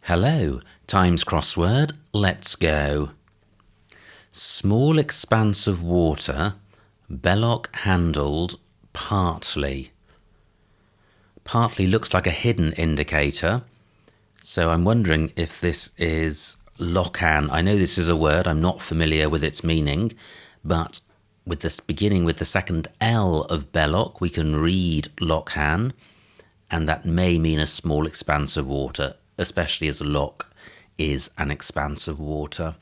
Hello, Times Crossword, let's go. Small expanse of water, belloc handled, partly. Partly looks like a hidden indicator, so I'm wondering if this is lochan. I know this is a word, I'm not familiar with its meaning, but with this beginning with the second L of belloc, we can read lochan, and that may mean a small expanse of water, especially as loch is an expanse of water.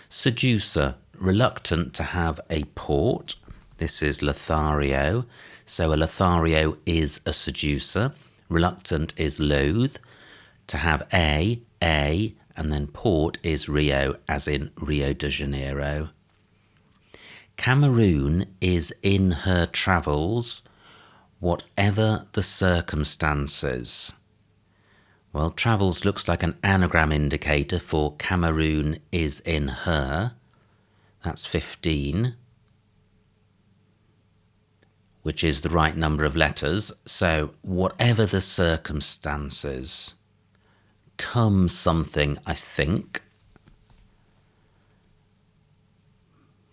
Seducer, reluctant to have a port. This is Lothario. So a Lothario is a seducer. Reluctant is loath. To have a, and then port is Rio, as in Rio de Janeiro. Cameroon is in her travels, whatever the circumstances. Well, travels looks like an anagram indicator for Cameroon is in her. That's 15, which is the right number of letters. So whatever the circumstances, come something, I think.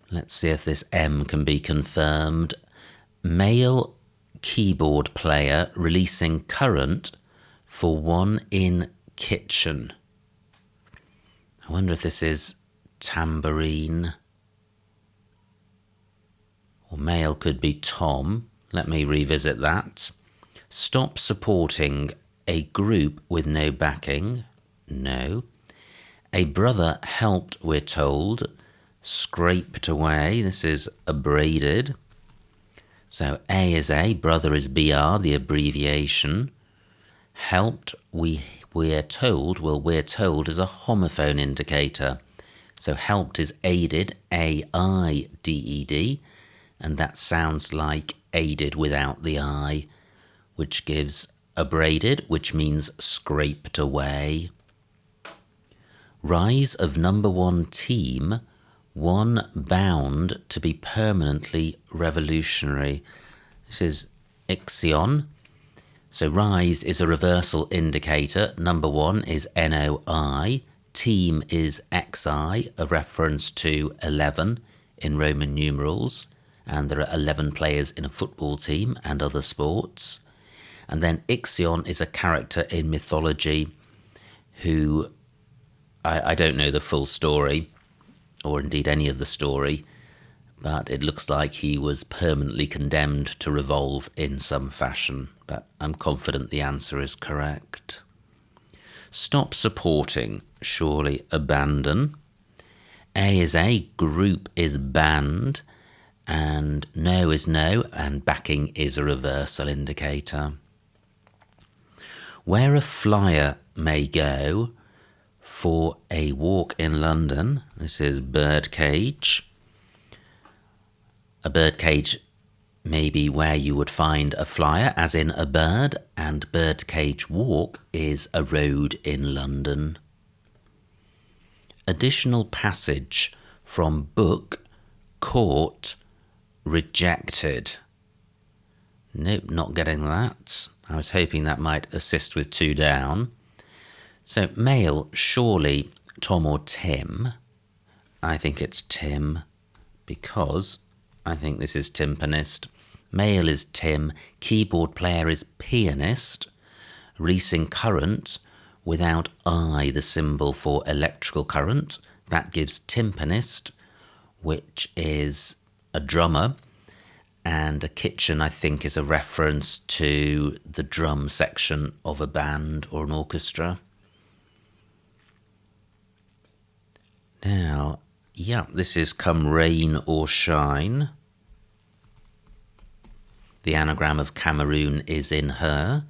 Let's see if this M can be confirmed. Male keyboard player releasing current for one in kitchen. I wonder if this is tambourine. Or male could be Tom. Let me revisit that. Stop supporting a group with no backing. No. A brother helped, we're told. Scraped away. This is abraded. So A is A, brother is BR, the abbreviation. Helped, we're told is a homophone indicator. So helped is aided, A-I-D-E-D, and that sounds like aided without the I, which gives abraded, which means scraped away. Rise of number one team, one bound to be permanently revolutionary. This is Ixion. So rise is a reversal indicator. Number one is NOI. Team is XI, a reference to 11 in Roman numerals. And there are 11 players in a football team and other sports. And then Ixion is a character in mythology who, I don't know the full story, or indeed any of the story, but it looks like he was permanently condemned to revolve in some fashion. But I'm confident the answer is correct. Stop supporting, surely abandon. A is A, group is band, and no is no, and backing is a reversal indicator. Where a flyer may go for a walk in London, this is birdcage. A birdcage may be where you would find a flyer, as in a bird, and birdcage walk is a road in London. Additional passage from book, court, rejected. Nope, not getting that. I was hoping that might assist with two down. So male, surely Tom or Tim. I think it's Tim, because I think this is timpanist. Male is Tim, keyboard player is pianist, releasing current without I, the symbol for electrical current. That gives timpanist, which is a drummer, and a kitchen, I think, is a reference to the drum section of a band or an orchestra. Now, yeah, this is come rain or shine. The anagram of Cameroon is in her,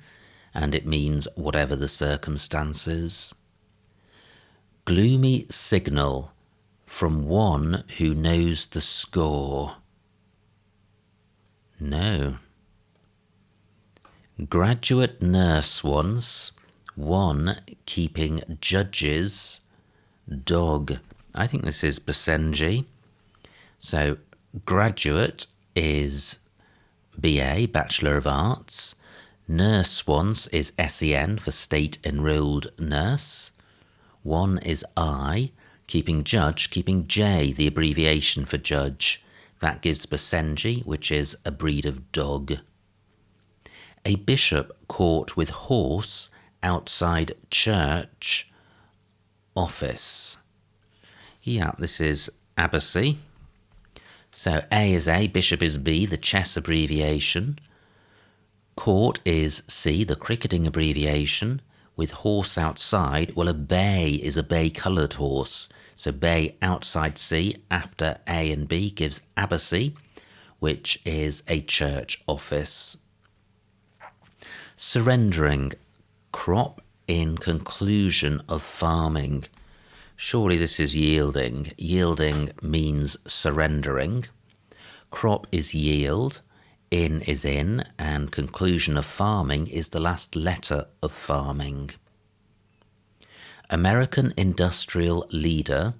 and it means whatever the circumstances. Gloomy signal from one who knows the score. No. Graduate nurse once, one keeping judges, dog. I think this is Basenji. So graduate is BA, Bachelor of Arts. Nurse once is SEN for state enrolled nurse. One is I. Keeping judge, keeping J, the abbreviation for judge. That gives Basenji, which is a breed of dog. A bishop caught with horse outside church office. Yeah, this is abbacy. So A is A, bishop is B, the chess abbreviation. Court is C, the cricketing abbreviation. With horse outside, well, a bay is a bay-coloured horse. So bay outside C after A and B gives abbacy, which is a church office. Surrendering, crop in conclusion of farming. Surely this is yielding. Yielding means surrendering. Crop is yield, in is in, and conclusion of farming is the last letter of farming. American industrial leader,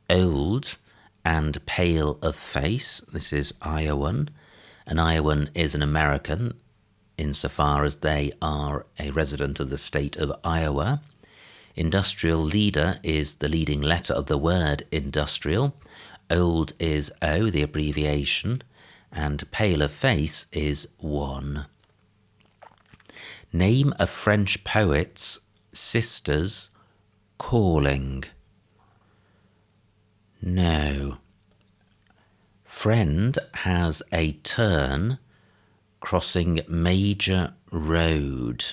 old and pale of face. This is Iowan. An Iowan is an American insofar as they are a resident of the state of Iowa. Industrial leader is the leading letter of the word industrial. Old is O, the abbreviation, and pale of face is one. Name a French poet's sister's calling. No. Friend has a turn crossing major road.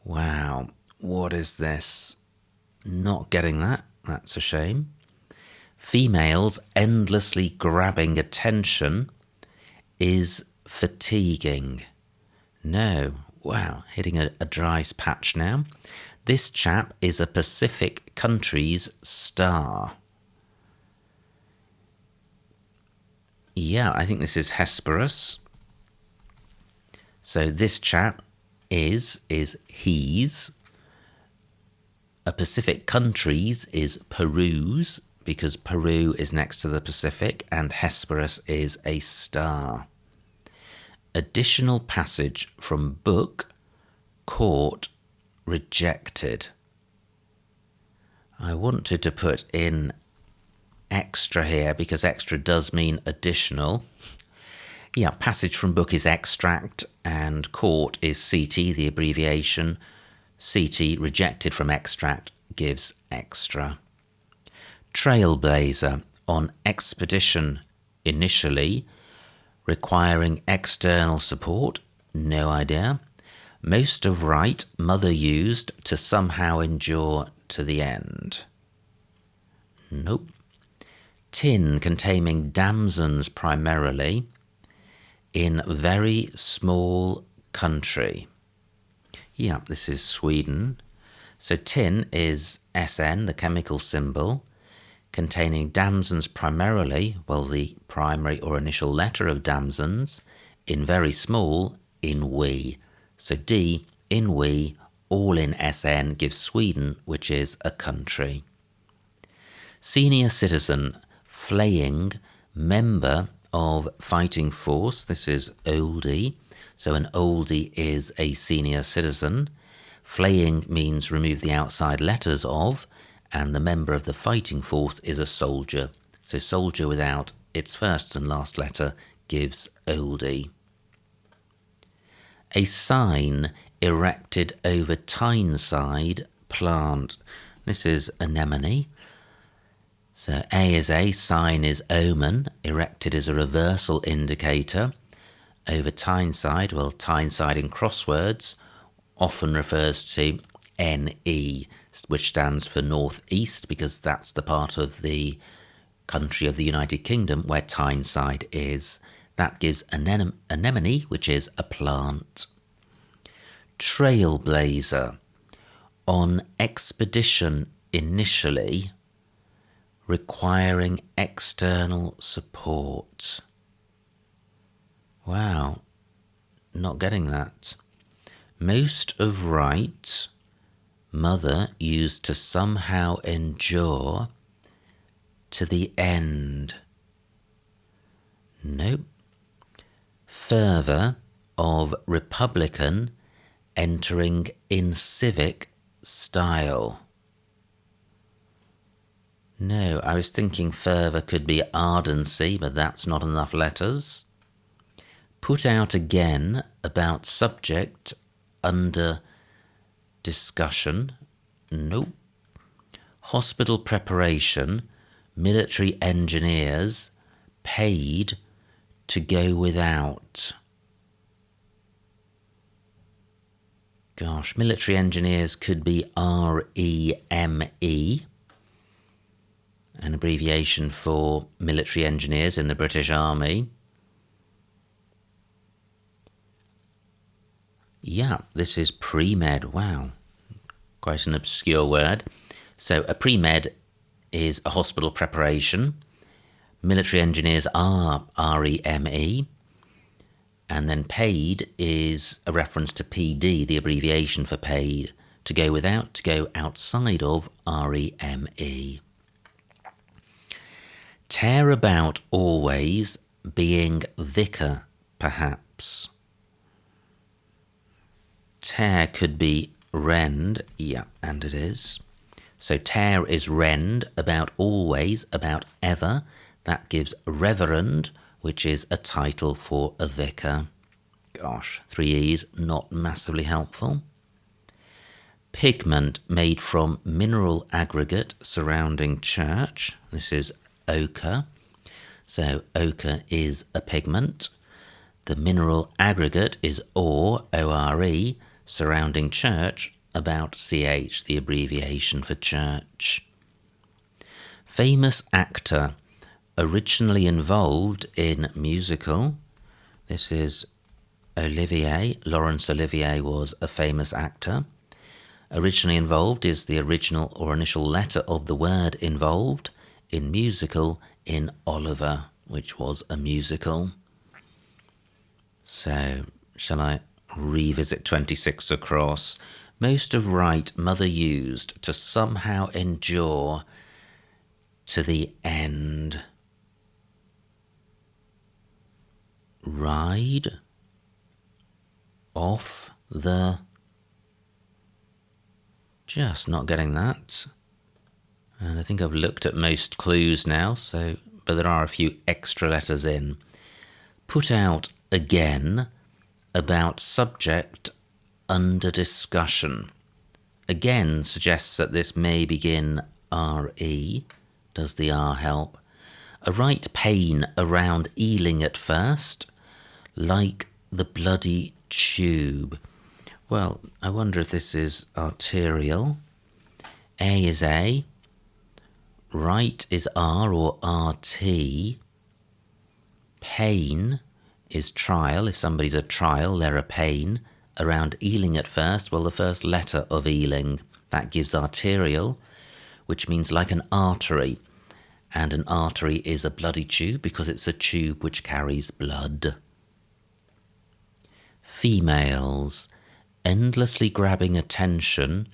Wow, what is this? Not getting that. That's a shame. Females endlessly grabbing attention is fatiguing. No. Wow, hitting a dry patch now. This chap is a Pacific country's star. Yeah, I think this is Hesperus. So this chap is he's. A Pacific country's is Peru's, because Peru is next to the Pacific, and Hesperus is a star. Additional passage from book, court, rejected. I wanted to put in extra here because extra does mean additional. Yeah, passage from book is extract and court is CT, the abbreviation. CT rejected from extract gives extra. Trailblazer, on expedition initially, requiring external support, no idea. Most of right, mother used to somehow endure to the end. Nope. Tin containing damsons primarily in very small country. Yeah, this is Sweden. So tin is SN, the chemical symbol, containing damsons primarily, well, the primary or initial letter of damsons, in very small, in we. So D, in we, all in SN gives Sweden, which is a country. Senior citizen, flaying, member of fighting force. This is oldie. So an oldie is a senior citizen. Flaying means remove the outside letters of, and the member of the fighting force is a soldier. So soldier without its first and last letter gives oldie. A sign erected over Tyneside plant. This is anemone. So A is A, sign is omen, erected is a reversal indicator. Over Tyneside, well, Tyneside in crosswords often refers to NE, which stands for North East, because that's the part of the country of the United Kingdom where Tyneside is. That gives anemone, which is a plant. Trailblazer, on expedition initially, requiring external support. Wow, not getting that. Most of right, mother used to somehow endure to the end. Nope. Further, of Republican entering in civic style. No, I was thinking further could be ardency, but that's not enough letters. Put out again about subject under discussion. Nope. Hospital preparation, military engineers, paid to go without. Gosh, military engineers could be REME, an abbreviation for military engineers in the British Army. Yeah, this is pre-med. Wow, quite an obscure word. So a pre-med is a hospital preparation. Military engineers are REME. And then paid is a reference to PD, the abbreviation for paid, to go without, to go outside of REME. Tear about always, being vicar, perhaps. Tear could be rend, yeah, and it is. So tear is rend, about always, about ever. That gives reverend, which is a title for a vicar. Gosh, 3 E's, not massively helpful. Pigment made from mineral aggregate surrounding church. This is ochre. So ochre is a pigment. The mineral aggregate is ore, O-R-E, surrounding church, about CH, the abbreviation for church. Famous actor, originally involved in musical. This is Olivier. Laurence Olivier was a famous actor. Originally involved is the original or initial letter of the word involved. In musical, in Oliver, which was a musical. So, shall I revisit 26 across? Most of right mother used to somehow endure to the end. Ride off the... Just not getting that. And I think I've looked at most clues now, but there are a few extra letters in. Put out again about subject under discussion. Again suggests that this may begin RE. Does the R help? A right pain around Ealing at first, like the bloody tube. Well, I wonder if this is arterial. A is A. Right is R or RT. Pain is trial. If somebody's a trial, they're a pain. Around Ealing at first, well, the first letter of Ealing, that gives arterial, which means like an artery. And an artery is a bloody tube because it's a tube which carries blood. Females, endlessly grabbing attention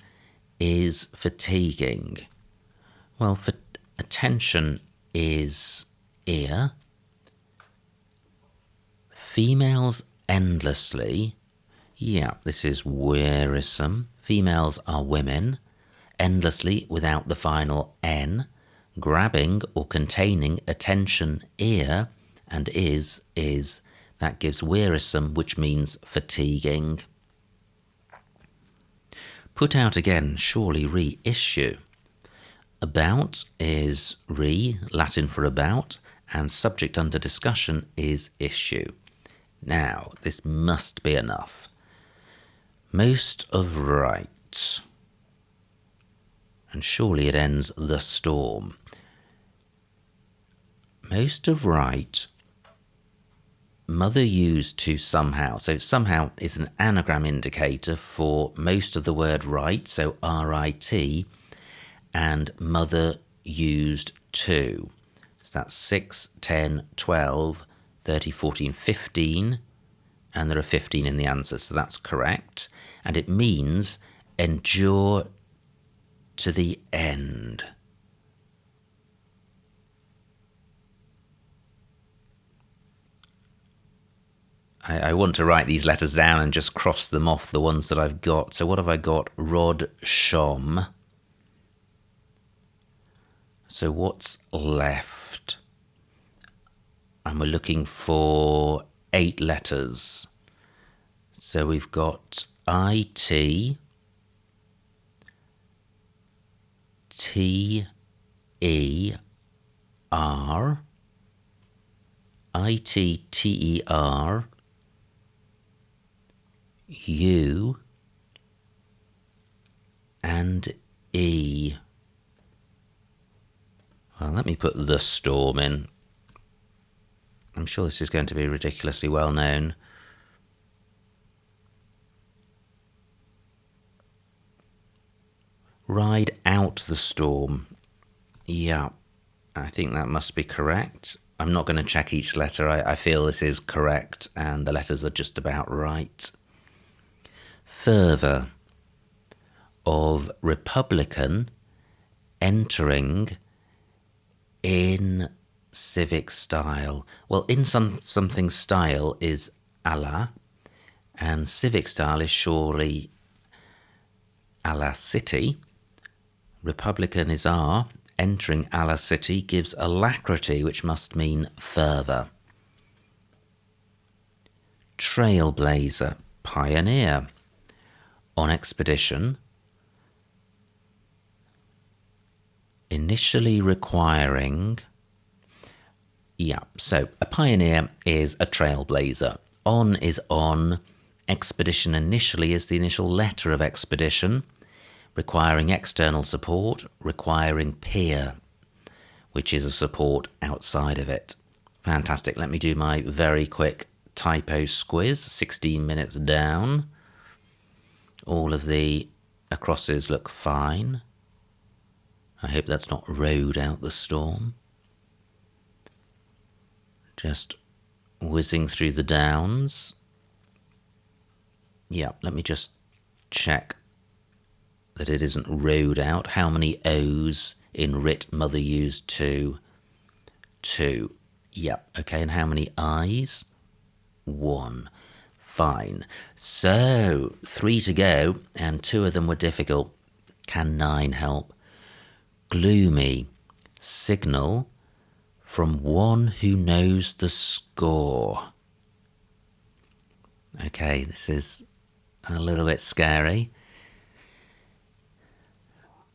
is fatiguing. Well, attention is ear. Females endlessly, yeah, this is wearisome. Females are women, endlessly without the final N, grabbing or containing attention ear, and is, that gives wearisome, which means fatiguing. Put out again, surely reissue. About is re, Latin for about, and subject under discussion is issue. Now, this must be enough. Most of right. And surely it ends the storm. Most of right, mother used to somehow. So somehow is an anagram indicator for most of the word right, so R-I-T, and mother used to. So that's 6, 10, 12, 30, 14, 15, and there are 15 in the answer, so that's correct. And it means endure to the end. I want to write these letters down and just cross them off, the ones that I've got. So what have I got? Rod, Shom. So what's left? And we're looking for 8 letters. So we've got I-T, T-E-R, I-T-T-E-R, U, and E. Well, let me put The Storm in. I'm sure this is going to be ridiculously well known. Ride out the storm. Yeah, I think that must be correct. I'm not going to check each letter. I feel this is correct and the letters are just about right. Fervour of Republican entering in civic style. Well, in something style is a la, and civic style is surely a la city. Republican is R. Entering a la city gives alacrity, which must mean fervour. Trailblazer, pioneer. On expedition. Initially requiring. Yeah, so a pioneer is a trailblazer. On is on. Expedition initially is the initial letter of expedition. Requiring external support, requiring peer, which is a support outside of it. Fantastic. Let me do my very quick typo squiz. 16 minutes down. All of the acrosses look fine. I hope that's not rode out the storm. Just whizzing through the downs. Yeah, let me just check that it isn't rode out. How many O's in writ mother used to? 2. Yep, okay, and how many I's? 1. Fine. So, 3 to go, and 2 of them were difficult. Can 9 help? Gloomy. Signal from one who knows the score. Okay, this is a little bit scary.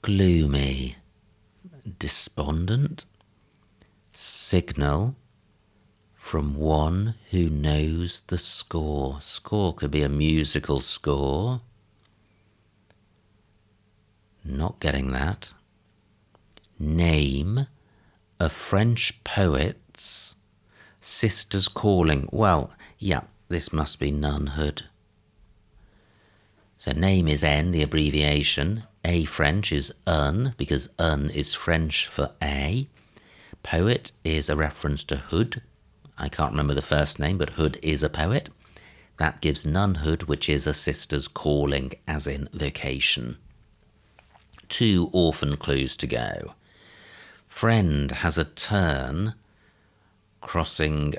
Gloomy, despondent, signal from one who knows the score. Score could be a musical score. Not getting that. Name a French poet's sister's calling. Well, yeah, this must be nunhood. So name is N, the abbreviation. A French is un, because un is French for a. Poet is a reference to hood. I can't remember the first name, but hood is a poet. That gives nunhood, which is a sister's calling, as in vocation. 2 orphan clues to go. Friend has a turn crossing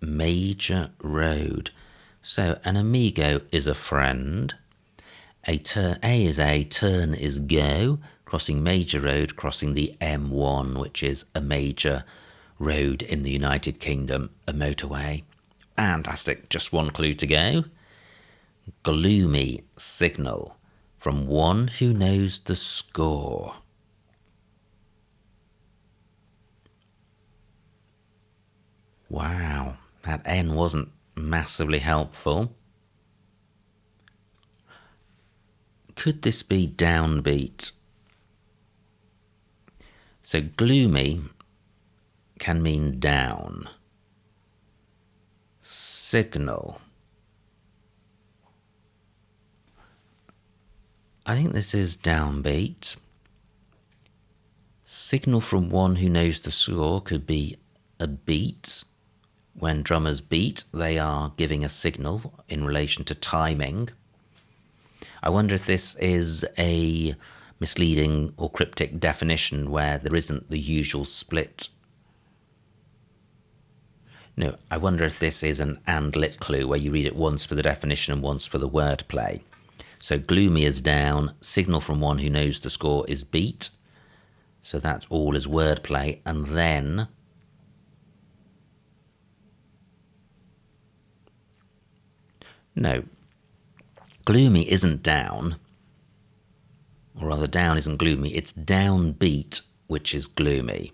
major road. So an amigo is a friend. A is a, turn is go, crossing major road, crossing the M1, which is a major road in the United Kingdom, a motorway. Fantastic, just 1 clue to go. Gloomy signal from one who knows the score. Wow, that N wasn't massively helpful. Could this be downbeat? So gloomy can mean down. Signal. I think this is downbeat. Signal from one who knows the score could be a beat. When drummers beat, they are giving a signal in relation to timing. I wonder if this is a misleading or cryptic definition where there isn't the usual split. No, I wonder if this is an and lit clue where you read it once for the definition and once for the wordplay. So gloomy is down, signal from one who knows the score is beat. So that's all as wordplay. And then no, gloomy isn't down, or rather down isn't gloomy, it's downbeat, which is gloomy.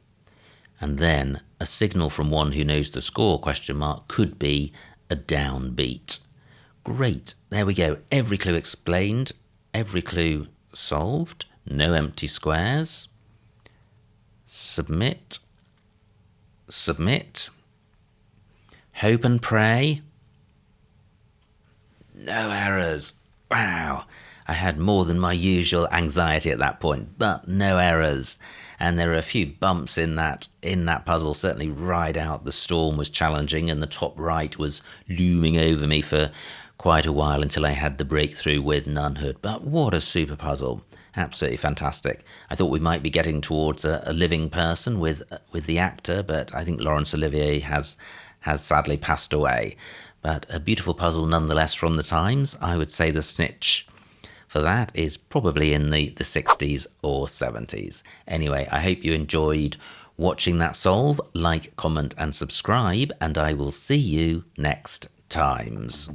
And then a signal from one who knows the score, question mark, could be a downbeat. Great, there we go. Every clue explained, every clue solved, no empty squares. Submit, submit, hope and pray. No errors. Wow, I had more than my usual anxiety at that point, but no errors. And there are a few bumps in that puzzle. Certainly Ride Out the Storm was challenging, and the top right was looming over me for quite a while until I had the breakthrough with Nunhood. But what a super puzzle. Absolutely fantastic. I thought we might be getting towards a living person with the actor, but I think Laurence Olivier has sadly passed away. But a beautiful puzzle nonetheless from the Times. I would say the snitch for that is probably in the 60s or 70s. Anyway, I hope you enjoyed watching that solve. Like, comment and subscribe, and I will see you next times.